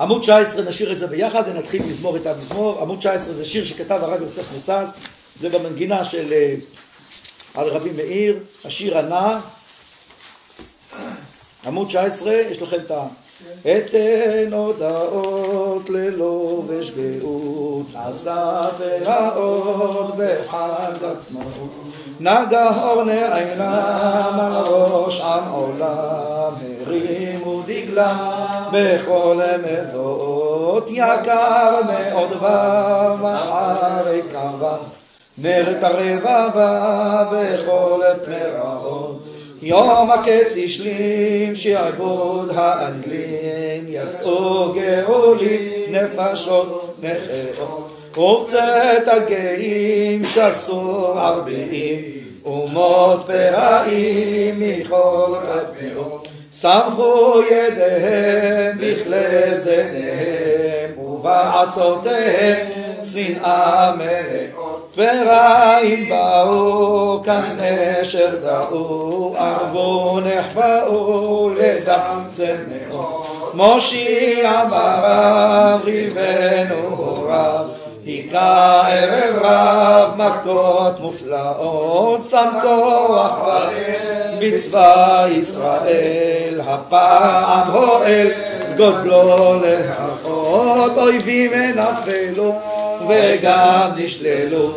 עמוד 19 נשאיר את זה ביחד ונתחיל מזמור את המזמור. עמוד 19 זה שיר שכתב הרב יוסף מסס, זה במנגינה של על רבי מאיר, השיר הנע. עמוד 19, יש לכם את אתן הודעות ללובש גאות, עשה והאור בחג עצמאות, נגה אור נעלם על ראש עם עולם, הרימו דגלה בכל המדות, יקר מאוד ואחרי קרבה, נר את הרבבה בכל פרעות. יום הקץ השלים שעבוד האנגלים, יצאו גאולים נפשות נחאות, ורצת הגאים שסו ערביים, אומות פרעים מכל חטאות, שמחו ידיהם בכלי זניהם, ובעצותיהם שנאה מלאות, ורעים באו כנשר דאו, ערבו נחבאו לדם צמאו, מושיע ברב ריבנו הוריו, היכה ערב רב מכות מופלאות, שם כוח בצבא ישראל, הפעם הועל גודלו להכות, אויבים נפלו וגם נשללו,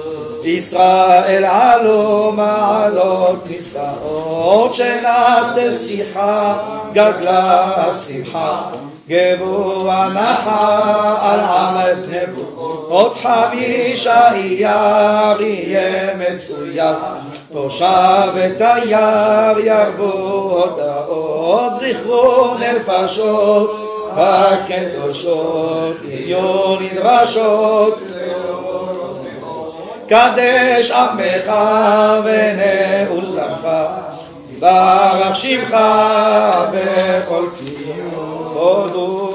ישראל עלו מעלות נישאות, שנת שיחה גדלה השמחה, גבוה נחה על עם נבואות, עוד 5 אייר יהיה מצויר, תושב ותייר ירבו הודעות, זכרו נפשות הקדושות, יהיו נדרשות קדש עמך ונעול לך, ברך שמך בכל קיום הודו